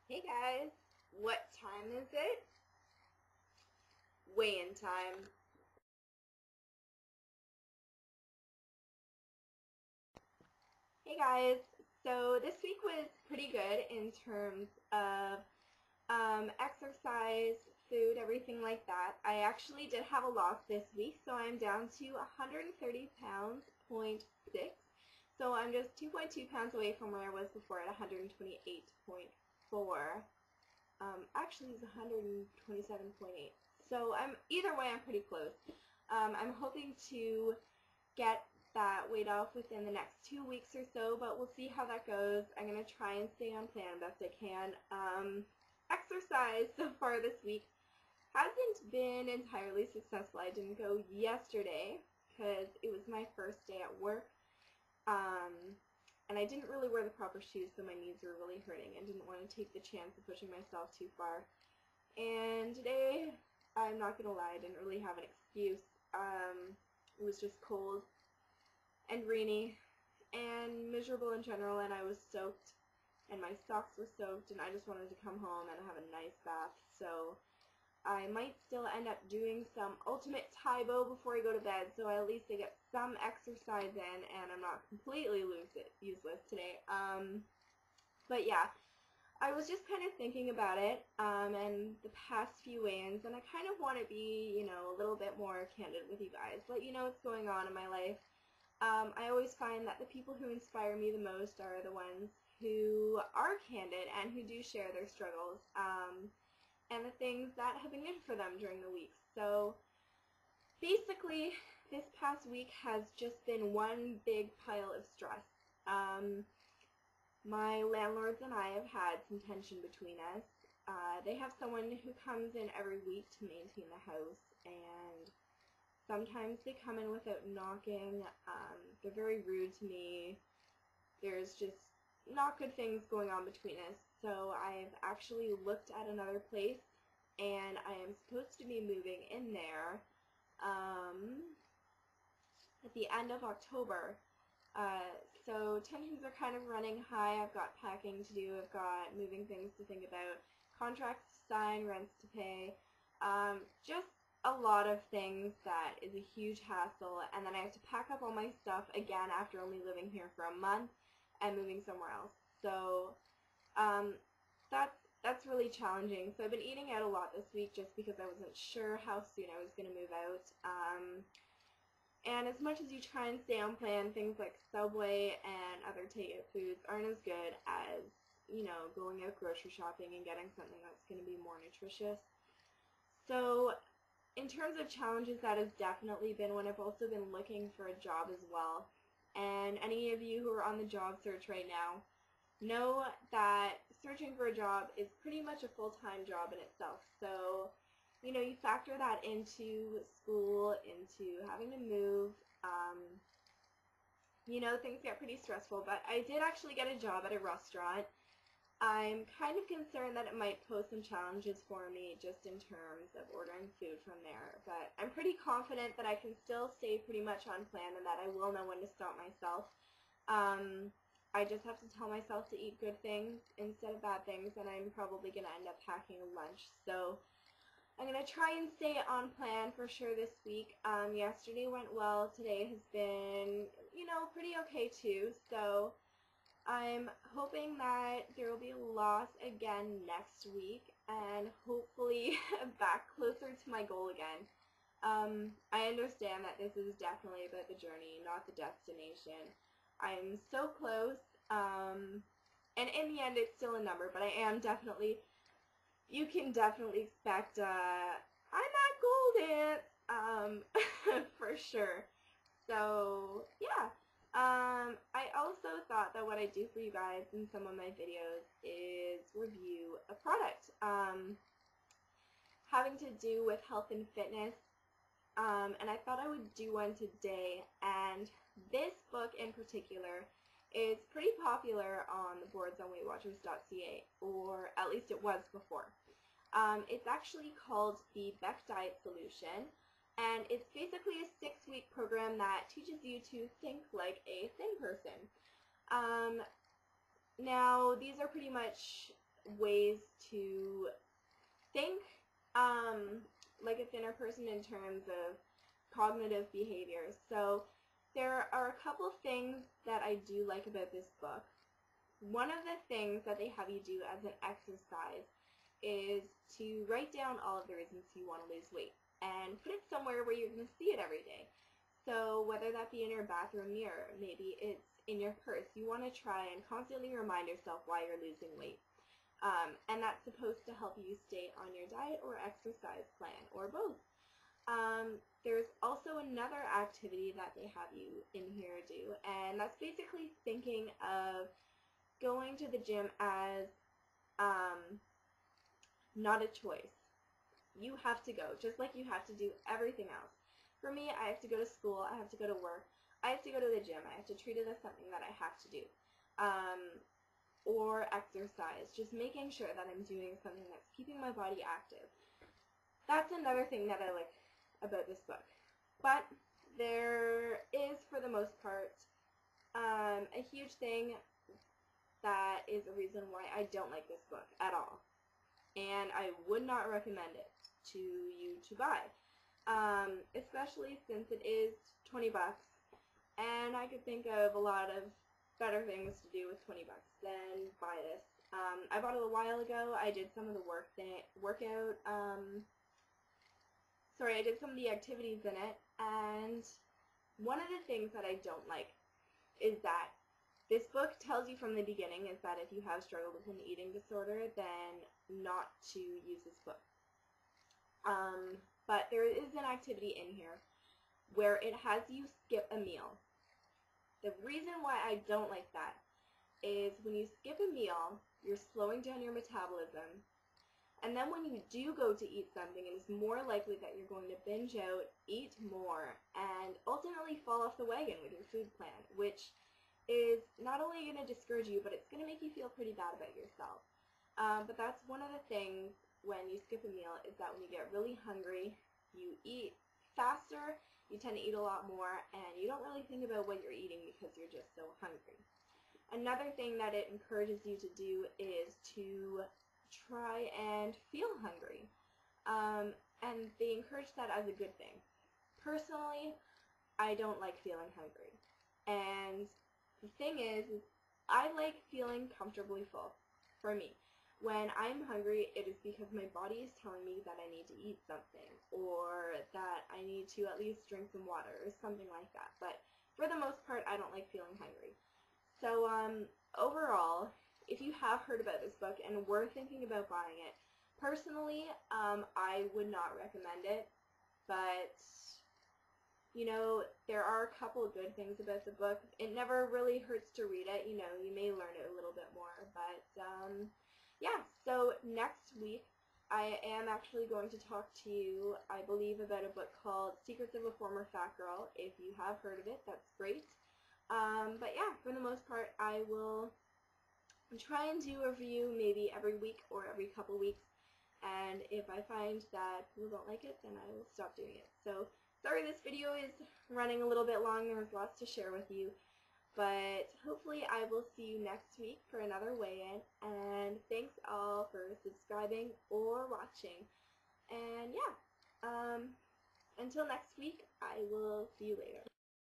Hey guys, what time is it? Weigh-in time. Hey guys, so this week was pretty good in terms of exercise, food, everything like that. I actually did have a loss this week, so I'm down to 130 pounds, 0.6. So I'm just 2.2 pounds away from where I was before at 128.4. Actually, it was 127.8. So either way, I'm pretty close. I'm hoping to get that weight off within the next 2 weeks or so, but we'll see how that goes. I'm going to try and stay on plan best I can. Exercise so far this week hasn't been entirely successful. I didn't go yesterday because it was my first day at work. And I didn't really wear the proper shoes, so my knees were really hurting and didn't want to take the chance of pushing myself too far. And today, I'm not going to lie, I didn't really have an excuse. It was just cold and rainy and miserable in general, and I was soaked, and my socks were soaked, and I just wanted to come home and have a nice bath. So I might still end up doing some ultimate Tae-Bo before I go to bed, so at least I get some exercise in, and I'm not completely useless today. But yeah, I was just kind of thinking about it, and the past few weigh-ins, and I kind of want to be, a little bit more candid with you guys, let you know what's going on in my life. I always find that the people who inspire me the most are the ones who are candid and who do share their struggles, and the things that have been good for them during the week. So basically, this past week has just been one big pile of stress. My landlords and I have had some tension between us. They have someone who comes in every week to maintain the house, and sometimes they come in without knocking. They're very rude to me. There's just not good things going on between us. So I've actually looked at another place, and I am supposed to be moving in there at the end of October. So tensions are kind of running high. I've got packing to do. I've got moving things to think about, contracts to sign, rents to pay. Just a lot of things that is a huge hassle. And then I have to pack up all my stuff again after only living here for a month and moving somewhere else. So that's really challenging. So I've been eating out a lot this week just because I wasn't sure how soon I was going to move out. And as much as you try and stay on plan, things like Subway and other takeout foods aren't as good as, going out grocery shopping and getting something that's going to be more nutritious. So in terms of challenges, that has definitely been one. I've also been looking for a job as well. And any of you who are on the job search right now know that searching for a job is pretty much a full-time job in itself. So you factor that into school, into having to move. Things get pretty stressful, but I did actually get a job at a restaurant. I'm kind of concerned that it might pose some challenges for me just in terms of ordering food from there, but I'm pretty confident that I can still stay pretty much on plan and that I will know when to stop myself. I just have to tell myself to eat good things instead of bad things, and I'm probably going to end up packing a lunch. So I'm going to try and stay on plan for sure this week. Yesterday went well. Today has been, pretty okay too. So I'm hoping that there will be a loss again next week and hopefully back closer to my goal again. I understand that this is definitely about the journey, not the destination. I'm so close, and in the end it's still a number, but I am definitely, you can definitely expect, I'm at goal dance, for sure. So, yeah. I also thought that what I do for you guys in some of my videos is review a product, having to do with health and fitness, and I thought I would do one today. And this book in particular is pretty popular on the boards on WeightWatchers.ca, or at least it was before. It's actually called the Beck Diet Solution, and it's basically a 6-week program that teaches you to think like a thin person. Now, these are pretty much ways to think like a thinner person in terms of cognitive behaviors. So there are a couple things that I do like about this book. One of the things that they have you do as an exercise is to write down all of the reasons you want to lose weight and put it somewhere where you're going to see it every day. So whether that be in your bathroom mirror, maybe it's in your purse, you want to try and constantly remind yourself why you're losing weight. And that's supposed to help you stay on your diet or exercise plan, or both. There's also another activity that they have you in here do, and that's basically thinking of going to the gym as not a choice. You have to go, just like you have to do everything else. For me, I have to go to school, I have to go to work, I have to go to the gym, I have to treat it as something that I have to do. Or exercise, just making sure that I'm doing something that's keeping my body active. That's another thing that I like about this book. But there is, for the most part, a huge thing that is a reason why I don't like this book at all. And I would not recommend it to you to buy. Especially since it is 20 bucks, and I could think of a lot of better things to do with 20 bucks than buy this. I bought it a while ago. I did some of the I did some of the activities in it, and one of the things that I don't like is that this book tells you from the beginning is that if you have struggled with an eating disorder, then not to use this book. But there is an activity in here where it has you skip a meal. The reason why I don't like that is when you skip a meal, you're slowing down your metabolism, and then when you do go to eat something, it is more likely that you're going to binge out, eat more, and ultimately fall off the wagon with your food plan, which is not only going to discourage you, but it's going to make you feel pretty bad about yourself. But that's one of the things when you skip a meal, is that when you get really hungry, you eat faster, you tend to eat a lot more, and you don't really think about what you're eating because you're just so hungry. Another thing that it encourages you to do is to try and feel hungry. And they encourage that as a good thing. Personally, I don't like feeling hungry. And the thing is I like feeling comfortably full, for me. When I'm hungry, it is because my body is telling me that I need to eat something, or that I need to at least drink some water, or something like that. But for the most part, I don't like feeling hungry. So overall, if you have heard about this book and were thinking about buying it, personally, I would not recommend it. But, you know, there are a couple of good things about the book. It never really hurts to read it. You know, you may learn it a little bit more. But, yeah, so next week I am actually going to talk to you, I believe, about a book called Secrets of a Former Fat Girl. If you have heard of it, that's great. But yeah, for the most part, I will try and do a review maybe every week or every couple weeks. And if I find that people don't like it, then I will stop doing it. So, sorry this video is running a little bit long. There's lots to share with you. But hopefully I will see you next week for another weigh-in, and thanks all for subscribing or watching. And yeah, until next week, I will see you later.